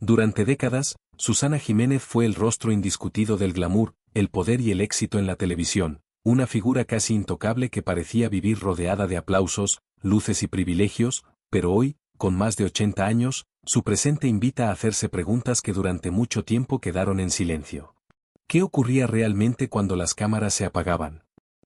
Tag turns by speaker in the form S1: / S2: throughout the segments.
S1: Durante décadas, Susana Jiménez fue el rostro indiscutido del glamour, el poder y el éxito en la televisión, una figura casi intocable que parecía vivir rodeada de aplausos, luces y privilegios, pero hoy, con más de 80 años, su presente invita a hacerse preguntas que durante mucho tiempo quedaron en silencio. ¿Qué ocurría realmente cuando las cámaras se apagaban?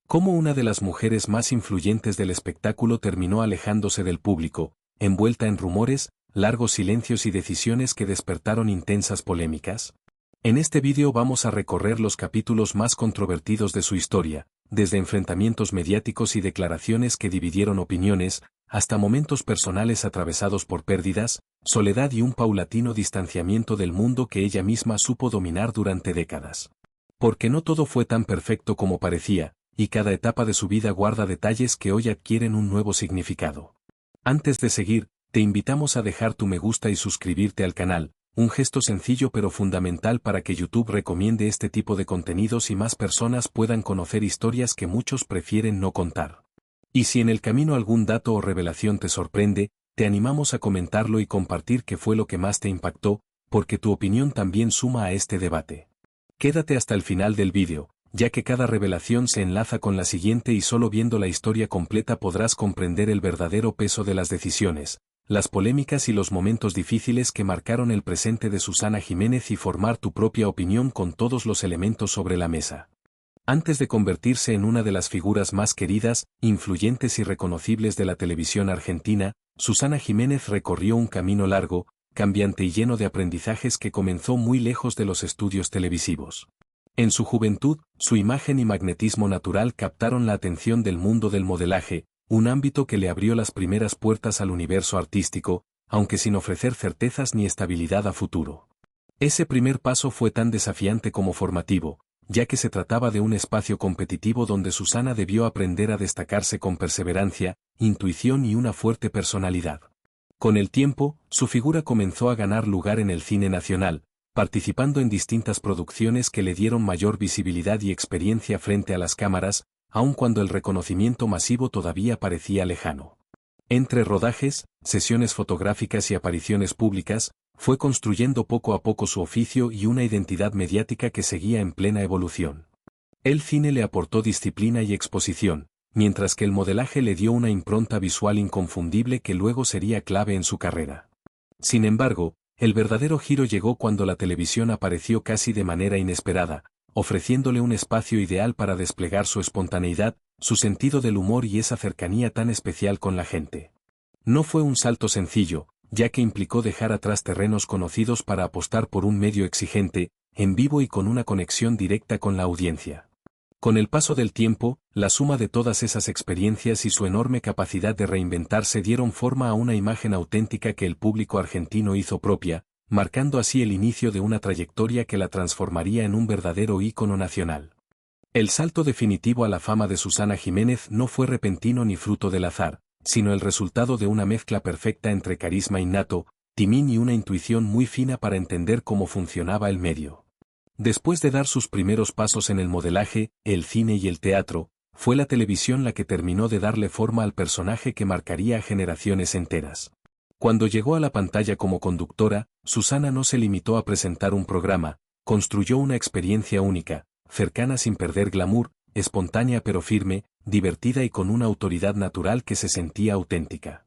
S1: ¿Cómo una de las mujeres más influyentes del espectáculo terminó alejándose del público, envuelta en rumores, largos silencios y decisiones que despertaron intensas polémicas? En este vídeo vamos a recorrer los capítulos más controvertidos de su historia, desde enfrentamientos mediáticos y declaraciones que dividieron opiniones, hasta momentos personales atravesados por pérdidas, soledad y un paulatino distanciamiento del mundo que ella misma supo dominar durante décadas. Porque no todo fue tan perfecto como parecía, y cada etapa de su vida guarda detalles que hoy adquieren un nuevo significado. Antes de seguir, te invitamos a dejar tu me gusta y suscribirte al canal, un gesto sencillo pero fundamental para que YouTube recomiende este tipo de contenidos y más personas puedan conocer historias que muchos prefieren no contar. Y si en el camino algún dato o revelación te sorprende, te animamos a comentarlo y compartir qué fue lo que más te impactó, porque tu opinión también suma a este debate. Quédate hasta el final del vídeo, ya que cada revelación se enlaza con la siguiente y solo viendo la historia completa podrás comprender el verdadero peso de las decisiones, las polémicas y los momentos difíciles que marcaron el presente de Susana Jiménez y formar tu propia opinión con todos los elementos sobre la mesa. Antes de convertirse en una de las figuras más queridas, influyentes y reconocibles de la televisión argentina, Susana Jiménez recorrió un camino largo, cambiante y lleno de aprendizajes que comenzó muy lejos de los estudios televisivos. En su juventud, su imagen y magnetismo natural captaron la atención del mundo del modelaje, un ámbito que le abrió las primeras puertas al universo artístico, aunque sin ofrecer certezas ni estabilidad a futuro. Ese primer paso fue tan desafiante como formativo, ya que se trataba de un espacio competitivo donde Susana debió aprender a destacarse con perseverancia, intuición y una fuerte personalidad. Con el tiempo, su figura comenzó a ganar lugar en el cine nacional, participando en distintas producciones que le dieron mayor visibilidad y experiencia frente a las cámaras, aun cuando el reconocimiento masivo todavía parecía lejano. Entre rodajes, sesiones fotográficas y apariciones públicas, fue construyendo poco a poco su oficio y una identidad mediática que seguía en plena evolución. El cine le aportó disciplina y exposición, mientras que el modelaje le dio una impronta visual inconfundible que luego sería clave en su carrera. Sin embargo, el verdadero giro llegó cuando la televisión apareció casi de manera inesperada, ofreciéndole un espacio ideal para desplegar su espontaneidad, su sentido del humor y esa cercanía tan especial con la gente. No fue un salto sencillo, ya que implicó dejar atrás terrenos conocidos para apostar por un medio exigente, en vivo y con una conexión directa con la audiencia. Con el paso del tiempo, la suma de todas esas experiencias y su enorme capacidad de reinventarse dieron forma a una imagen auténtica que el público argentino hizo propia, marcando así el inicio de una trayectoria que la transformaría en un verdadero ícono nacional. El salto definitivo a la fama de Susana Jiménez no fue repentino ni fruto del azar, sino el resultado de una mezcla perfecta entre carisma innato, timín y una intuición muy fina para entender cómo funcionaba el medio. Después de dar sus primeros pasos en el modelaje, el cine y el teatro, fue la televisión la que terminó de darle forma al personaje que marcaría a generaciones enteras. Cuando llegó a la pantalla como conductora, Susana no se limitó a presentar un programa, construyó una experiencia única, cercana sin perder glamour, espontánea pero firme, divertida y con una autoridad natural que se sentía auténtica.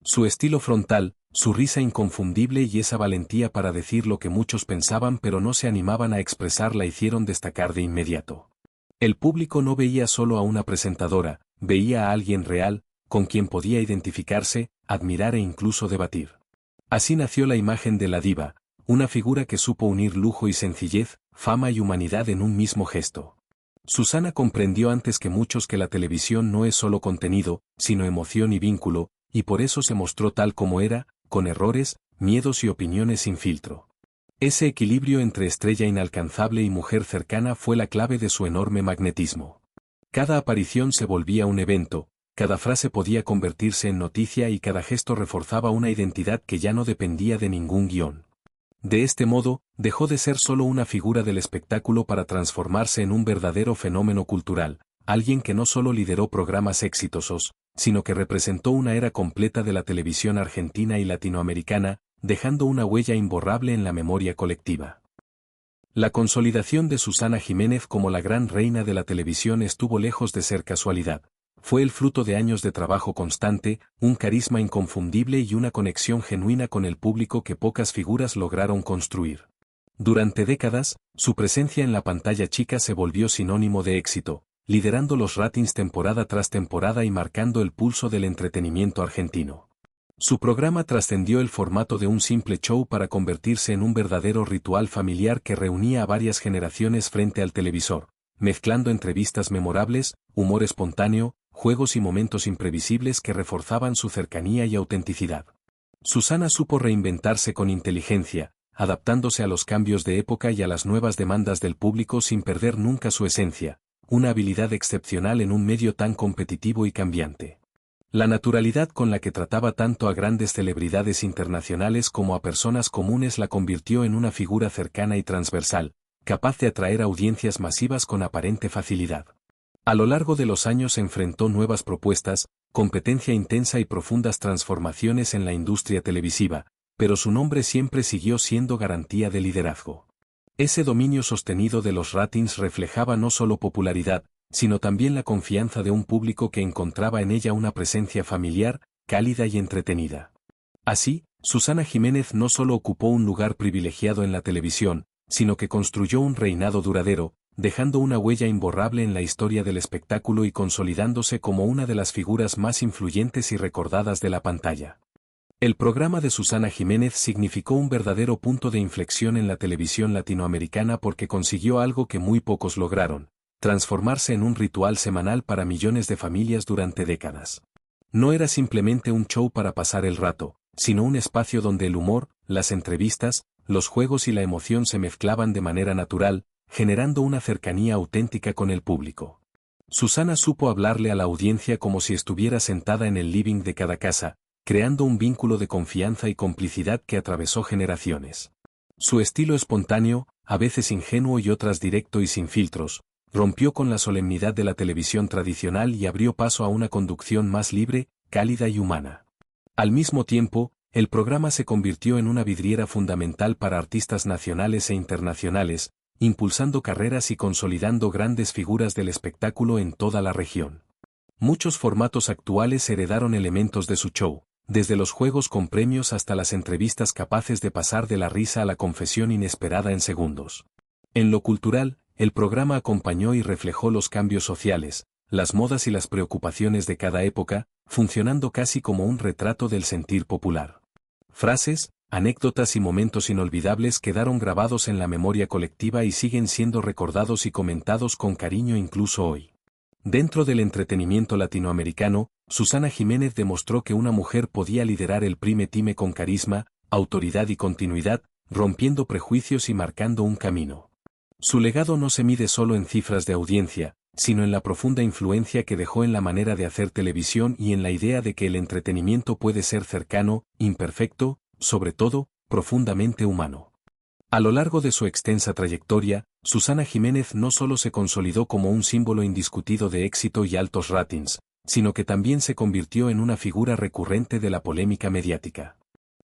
S1: Su estilo frontal, su risa inconfundible y esa valentía para decir lo que muchos pensaban pero no se animaban a expresar la hicieron destacar de inmediato. El público no veía solo a una presentadora, veía a alguien real, con quien podía identificarse, admirar e incluso debatir. Así nació la imagen de la diva, una figura que supo unir lujo y sencillez, fama y humanidad en un mismo gesto. Susana comprendió antes que muchos que la televisión no es solo contenido, sino emoción y vínculo, y por eso se mostró tal como era, con errores, miedos y opiniones sin filtro. Ese equilibrio entre estrella inalcanzable y mujer cercana fue la clave de su enorme magnetismo. Cada aparición se volvía un evento, cada frase podía convertirse en noticia y cada gesto reforzaba una identidad que ya no dependía de ningún guión. De este modo, dejó de ser solo una figura del espectáculo para transformarse en un verdadero fenómeno cultural, alguien que no solo lideró programas exitosos, sino que representó una era completa de la televisión argentina y latinoamericana, dejando una huella imborrable en la memoria colectiva. La consolidación de Susana Jiménez como la gran reina de la televisión estuvo lejos de ser casualidad. Fue el fruto de años de trabajo constante, un carisma inconfundible y una conexión genuina con el público que pocas figuras lograron construir. Durante décadas, su presencia en la pantalla chica se volvió sinónimo de éxito, liderando los ratings temporada tras temporada y marcando el pulso del entretenimiento argentino. Su programa trascendió el formato de un simple show para convertirse en un verdadero ritual familiar que reunía a varias generaciones frente al televisor, mezclando entrevistas memorables, humor espontáneo, juegos y momentos imprevisibles que reforzaban su cercanía y autenticidad. Susana supo reinventarse con inteligencia, adaptándose a los cambios de época y a las nuevas demandas del público sin perder nunca su esencia, una habilidad excepcional en un medio tan competitivo y cambiante. La naturalidad con la que trataba tanto a grandes celebridades internacionales como a personas comunes la convirtió en una figura cercana y transversal, capaz de atraer audiencias masivas con aparente facilidad. A lo largo de los años enfrentó nuevas propuestas, competencia intensa y profundas transformaciones en la industria televisiva, pero su nombre siempre siguió siendo garantía de liderazgo. Ese dominio sostenido de los ratings reflejaba no solo popularidad, sino también la confianza de un público que encontraba en ella una presencia familiar, cálida y entretenida. Así, Susana Jiménez no solo ocupó un lugar privilegiado en la televisión, sino que construyó un reinado duradero, dejando una huella imborrable en la historia del espectáculo y consolidándose como una de las figuras más influyentes y recordadas de la pantalla. El programa de Susana Jiménez significó un verdadero punto de inflexión en la televisión latinoamericana porque consiguió algo que muy pocos lograron: transformarse en un ritual semanal para millones de familias durante décadas. No era simplemente un show para pasar el rato, sino un espacio donde el humor, las entrevistas, los juegos y la emoción se mezclaban de manera natural, generando una cercanía auténtica con el público. Susana supo hablarle a la audiencia como si estuviera sentada en el living de cada casa, creando un vínculo de confianza y complicidad que atravesó generaciones. Su estilo espontáneo, a veces ingenuo y otras directo y sin filtros, rompió con la solemnidad de la televisión tradicional y abrió paso a una conducción más libre, cálida y humana. Al mismo tiempo, el programa se convirtió en una vidriera fundamental para artistas nacionales e internacionales, impulsando carreras y consolidando grandes figuras del espectáculo en toda la región. Muchos formatos actuales heredaron elementos de su show, desde los juegos con premios hasta las entrevistas capaces de pasar de la risa a la confesión inesperada en segundos. En lo cultural, el programa acompañó y reflejó los cambios sociales, las modas y las preocupaciones de cada época, funcionando casi como un retrato del sentir popular. Frases, anécdotas y momentos inolvidables quedaron grabados en la memoria colectiva y siguen siendo recordados y comentados con cariño incluso hoy. Dentro del entretenimiento latinoamericano, Susana Jiménez demostró que una mujer podía liderar el prime time con carisma, autoridad y continuidad, rompiendo prejuicios y marcando un camino. Su legado no se mide solo en cifras de audiencia, sino en la profunda influencia que dejó en la manera de hacer televisión y en la idea de que el entretenimiento puede ser cercano, imperfecto, sobre todo, profundamente humano. A lo largo de su extensa trayectoria, Susana Jiménez no solo se consolidó como un símbolo indiscutido de éxito y altos ratings, sino que también se convirtió en una figura recurrente de la polémica mediática.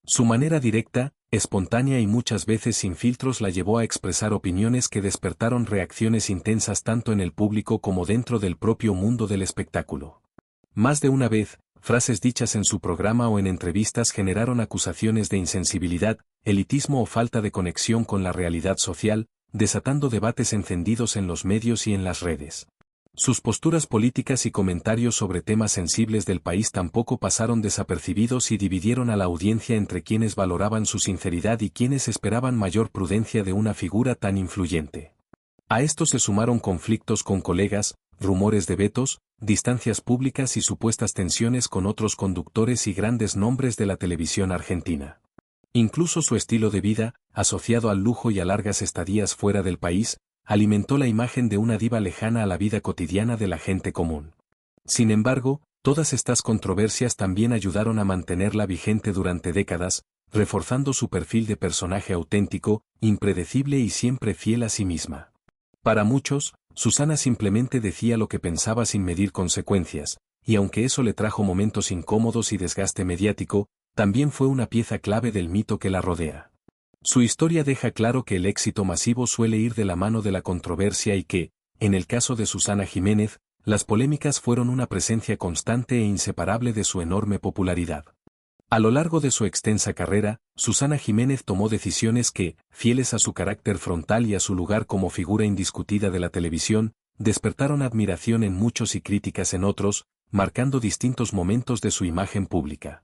S1: Su manera directa, espontánea y muchas veces sin filtros la llevó a expresar opiniones que despertaron reacciones intensas tanto en el público como dentro del propio mundo del espectáculo. Más de una vez, frases dichas en su programa o en entrevistas generaron acusaciones de insensibilidad, elitismo o falta de conexión con la realidad social, desatando debates encendidos en los medios y en las redes. Sus posturas políticas y comentarios sobre temas sensibles del país tampoco pasaron desapercibidos y dividieron a la audiencia entre quienes valoraban su sinceridad y quienes esperaban mayor prudencia de una figura tan influyente. A esto se sumaron conflictos con colegas, rumores de vetos, distancias públicas y supuestas tensiones con otros conductores y grandes nombres de la televisión argentina. Incluso su estilo de vida, asociado al lujo y a largas estadías fuera del país, alimentó la imagen de una diva lejana a la vida cotidiana de la gente común. Sin embargo, todas estas controversias también ayudaron a mantenerla vigente durante décadas, reforzando su perfil de personaje auténtico, impredecible y siempre fiel a sí misma. Para muchos, Susana simplemente decía lo que pensaba sin medir consecuencias, y aunque eso le trajo momentos incómodos y desgaste mediático, también fue una pieza clave del mito que la rodea. Su historia deja claro que el éxito masivo suele ir de la mano de la controversia y que, en el caso de Susana Jiménez, las polémicas fueron una presencia constante e inseparable de su enorme popularidad. A lo largo de su extensa carrera, Susana Jiménez tomó decisiones que, fieles a su carácter frontal y a su lugar como figura indiscutida de la televisión, despertaron admiración en muchos y críticas en otros, marcando distintos momentos de su imagen pública.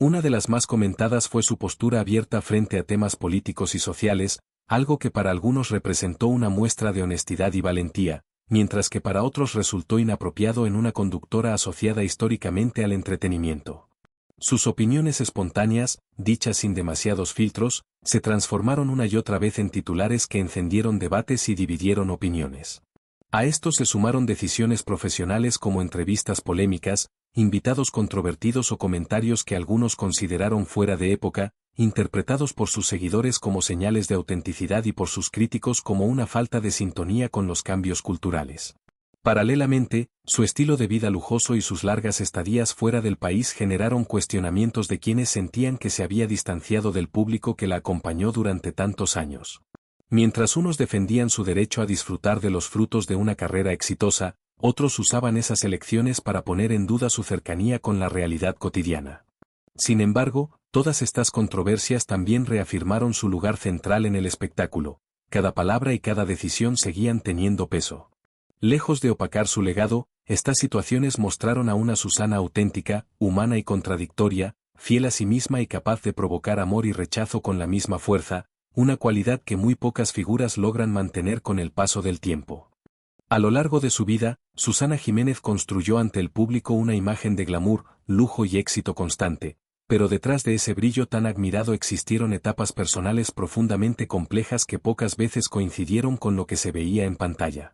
S1: Una de las más comentadas fue su postura abierta frente a temas políticos y sociales, algo que para algunos representó una muestra de honestidad y valentía, mientras que para otros resultó inapropiado en una conductora asociada históricamente al entretenimiento. Sus opiniones espontáneas, dichas sin demasiados filtros, se transformaron una y otra vez en titulares que encendieron debates y dividieron opiniones. A esto se sumaron decisiones profesionales como entrevistas polémicas, invitados controvertidos o comentarios que algunos consideraron fuera de época, interpretados por sus seguidores como señales de autenticidad y por sus críticos como una falta de sintonía con los cambios culturales. Paralelamente, su estilo de vida lujoso y sus largas estadías fuera del país generaron cuestionamientos de quienes sentían que se había distanciado del público que la acompañó durante tantos años. Mientras unos defendían su derecho a disfrutar de los frutos de una carrera exitosa, otros usaban esas elecciones para poner en duda su cercanía con la realidad cotidiana. Sin embargo, todas estas controversias también reafirmaron su lugar central en el espectáculo. Cada palabra y cada decisión seguían teniendo peso. Lejos de opacar su legado, estas situaciones mostraron a una Susana auténtica, humana y contradictoria, fiel a sí misma y capaz de provocar amor y rechazo con la misma fuerza, una cualidad que muy pocas figuras logran mantener con el paso del tiempo. A lo largo de su vida, Susana Jiménez construyó ante el público una imagen de glamour, lujo y éxito constante, pero detrás de ese brillo tan admirado existieron etapas personales profundamente complejas que pocas veces coincidieron con lo que se veía en pantalla.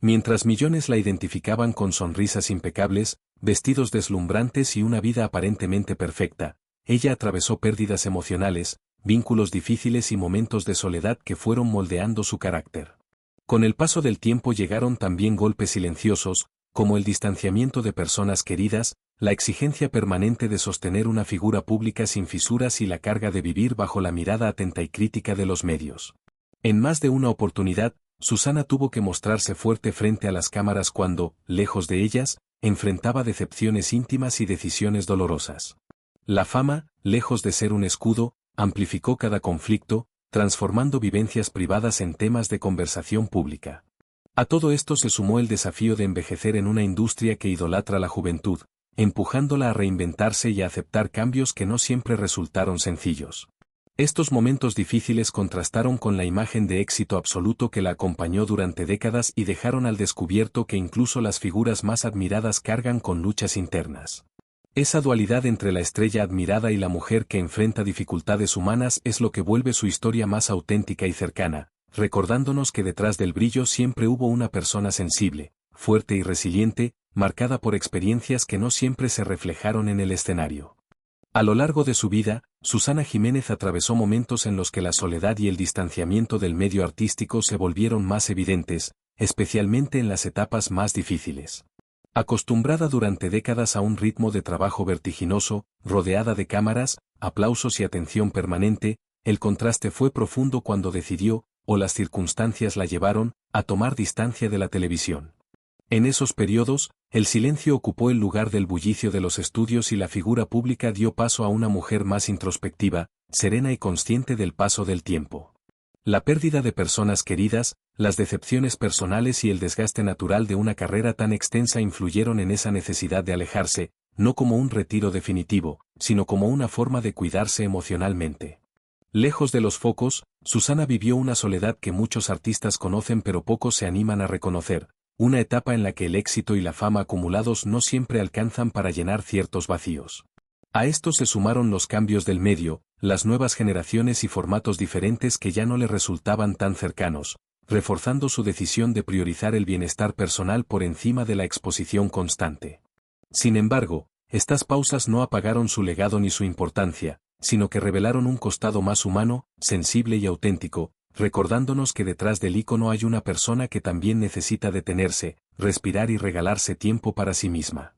S1: Mientras millones la identificaban con sonrisas impecables, vestidos deslumbrantes y una vida aparentemente perfecta, ella atravesó pérdidas emocionales, vínculos difíciles y momentos de soledad que fueron moldeando su carácter. Con el paso del tiempo llegaron también golpes silenciosos, como el distanciamiento de personas queridas, la exigencia permanente de sostener una figura pública sin fisuras y la carga de vivir bajo la mirada atenta y crítica de los medios. En más de una oportunidad, Susana tuvo que mostrarse fuerte frente a las cámaras cuando, lejos de ellas, enfrentaba decepciones íntimas y decisiones dolorosas. La fama, lejos de ser un escudo, amplificó cada conflicto, transformando vivencias privadas en temas de conversación pública. A todo esto se sumó el desafío de envejecer en una industria que idolatra la juventud, empujándola a reinventarse y a aceptar cambios que no siempre resultaron sencillos. Estos momentos difíciles contrastaron con la imagen de éxito absoluto que la acompañó durante décadas y dejaron al descubierto que incluso las figuras más admiradas cargan con luchas internas. Esa dualidad entre la estrella admirada y la mujer que enfrenta dificultades humanas es lo que vuelve su historia más auténtica y cercana, recordándonos que detrás del brillo siempre hubo una persona sensible, fuerte y resiliente, marcada por experiencias que no siempre se reflejaron en el escenario. A lo largo de su vida, Susana Jiménez atravesó momentos en los que la soledad y el distanciamiento del medio artístico se volvieron más evidentes, especialmente en las etapas más difíciles. Acostumbrada durante décadas a un ritmo de trabajo vertiginoso, rodeada de cámaras, aplausos y atención permanente, el contraste fue profundo cuando decidió, o las circunstancias la llevaron, a tomar distancia de la televisión. En esos periodos, el silencio ocupó el lugar del bullicio de los estudios y la figura pública dio paso a una mujer más introspectiva, serena y consciente del paso del tiempo. La pérdida de personas queridas, las decepciones personales y el desgaste natural de una carrera tan extensa influyeron en esa necesidad de alejarse, no como un retiro definitivo, sino como una forma de cuidarse emocionalmente. Lejos de los focos, Susana vivió una soledad que muchos artistas conocen pero pocos se animan a reconocer, una etapa en la que el éxito y la fama acumulados no siempre alcanzan para llenar ciertos vacíos. A esto se sumaron los cambios del medio, las nuevas generaciones y formatos diferentes que ya no le resultaban tan cercanos, reforzando su decisión de priorizar el bienestar personal por encima de la exposición constante. Sin embargo, estas pausas no apagaron su legado ni su importancia, sino que revelaron un costado más humano, sensible y auténtico, recordándonos que detrás del ícono hay una persona que también necesita detenerse, respirar y regalarse tiempo para sí misma.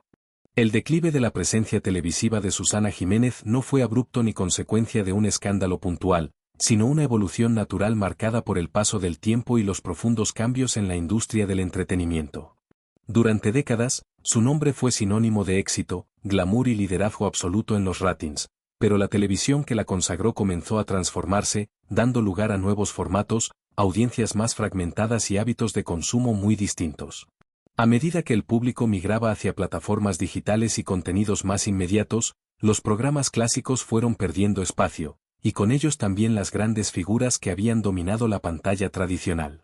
S1: El declive de la presencia televisiva de Susana Jiménez no fue abrupto ni consecuencia de un escándalo puntual, sino una evolución natural marcada por el paso del tiempo y los profundos cambios en la industria del entretenimiento. Durante décadas, su nombre fue sinónimo de éxito, glamour y liderazgo absoluto en los ratings, pero la televisión que la consagró comenzó a transformarse, dando lugar a nuevos formatos, audiencias más fragmentadas y hábitos de consumo muy distintos. A medida que el público migraba hacia plataformas digitales y contenidos más inmediatos, los programas clásicos fueron perdiendo espacio, y con ellos también las grandes figuras que habían dominado la pantalla tradicional.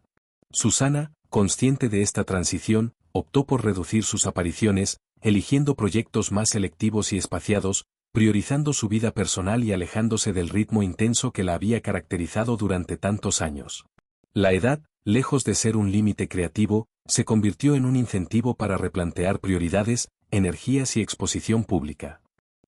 S1: Susana, consciente de esta transición, optó por reducir sus apariciones, eligiendo proyectos más selectivos y espaciados, priorizando su vida personal y alejándose del ritmo intenso que la había caracterizado durante tantos años. La edad, lejos de ser un límite creativo, se convirtió en un incentivo para replantear prioridades, energías y exposición pública.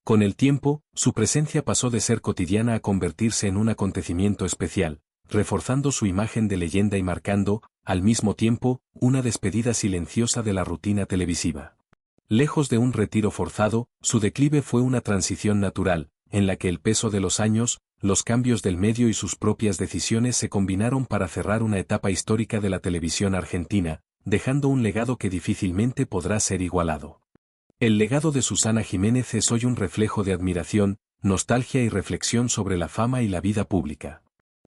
S1: Con el tiempo, su presencia pasó de ser cotidiana a convertirse en un acontecimiento especial, reforzando su imagen de leyenda y marcando, al mismo tiempo, una despedida silenciosa de la rutina televisiva. Lejos de un retiro forzado, su declive fue una transición natural, en la que el peso de los años, los cambios del medio y sus propias decisiones se combinaron para cerrar una etapa histórica de la televisión argentina, dejando un legado que difícilmente podrá ser igualado. El legado de Susana Jiménez es hoy un reflejo de admiración, nostalgia y reflexión sobre la fama y la vida pública.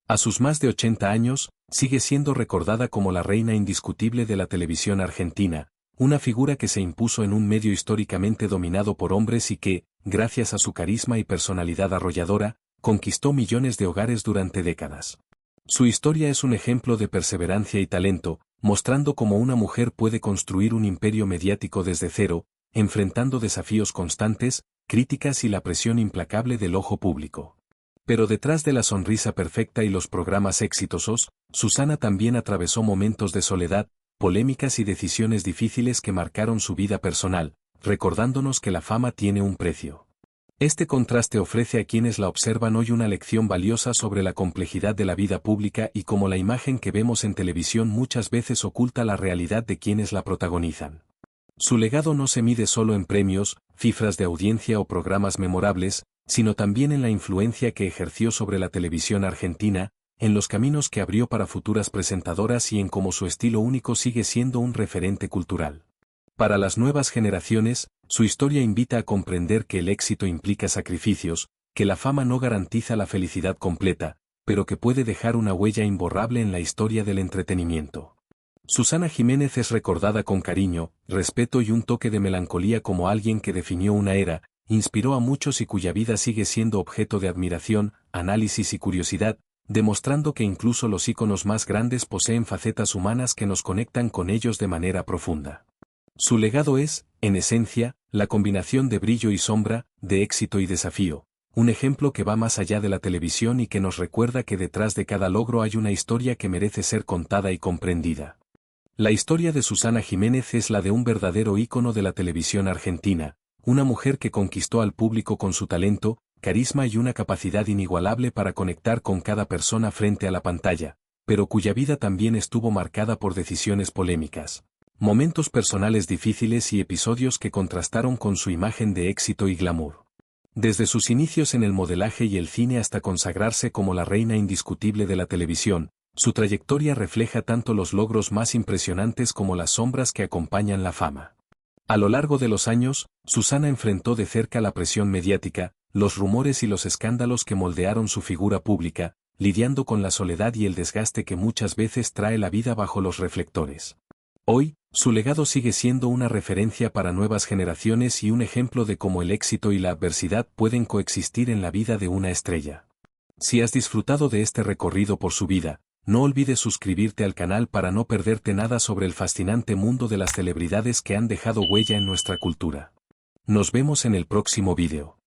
S1: A sus más de 80 años, sigue siendo recordada como la reina indiscutible de la televisión argentina, una figura que se impuso en un medio históricamente dominado por hombres y que, gracias a su carisma y personalidad arrolladora, conquistó millones de hogares durante décadas. Su historia es un ejemplo de perseverancia y talento, mostrando cómo una mujer puede construir un imperio mediático desde cero, enfrentando desafíos constantes, críticas y la presión implacable del ojo público. Pero detrás de la sonrisa perfecta y los programas exitosos, Susana también atravesó momentos de soledad, polémicas y decisiones difíciles que marcaron su vida personal, recordándonos que la fama tiene un precio. Este contraste ofrece a quienes la observan hoy una lección valiosa sobre la complejidad de la vida pública y cómo la imagen que vemos en televisión muchas veces oculta la realidad de quienes la protagonizan. Su legado no se mide solo en premios, cifras de audiencia o programas memorables, sino también en la influencia que ejerció sobre la televisión argentina, en los caminos que abrió para futuras presentadoras y en cómo su estilo único sigue siendo un referente cultural. Para las nuevas generaciones, su historia invita a comprender que el éxito implica sacrificios, que la fama no garantiza la felicidad completa, pero que puede dejar una huella imborrable en la historia del entretenimiento. Susana Jiménez es recordada con cariño, respeto y un toque de melancolía como alguien que definió una era, inspiró a muchos y cuya vida sigue siendo objeto de admiración, análisis y curiosidad, demostrando que incluso los íconos más grandes poseen facetas humanas que nos conectan con ellos de manera profunda. Su legado es, en esencia, la combinación de brillo y sombra, de éxito y desafío, un ejemplo que va más allá de la televisión y que nos recuerda que detrás de cada logro hay una historia que merece ser contada y comprendida. La historia de Susana Jiménez es la de un verdadero ícono de la televisión argentina, una mujer que conquistó al público con su talento, carisma y una capacidad inigualable para conectar con cada persona frente a la pantalla, pero cuya vida también estuvo marcada por decisiones polémicas, momentos personales difíciles y episodios que contrastaron con su imagen de éxito y glamour. Desde sus inicios en el modelaje y el cine hasta consagrarse como la reina indiscutible de la televisión, su trayectoria refleja tanto los logros más impresionantes como las sombras que acompañan la fama. A lo largo de los años, Susana enfrentó de cerca la presión mediática, los rumores y los escándalos que moldearon su figura pública, lidiando con la soledad y el desgaste que muchas veces trae la vida bajo los reflectores. Hoy, su legado sigue siendo una referencia para nuevas generaciones y un ejemplo de cómo el éxito y la adversidad pueden coexistir en la vida de una estrella. Si has disfrutado de este recorrido por su vida, no olvides suscribirte al canal para no perderte nada sobre el fascinante mundo de las celebridades que han dejado huella en nuestra cultura. Nos vemos en el próximo vídeo.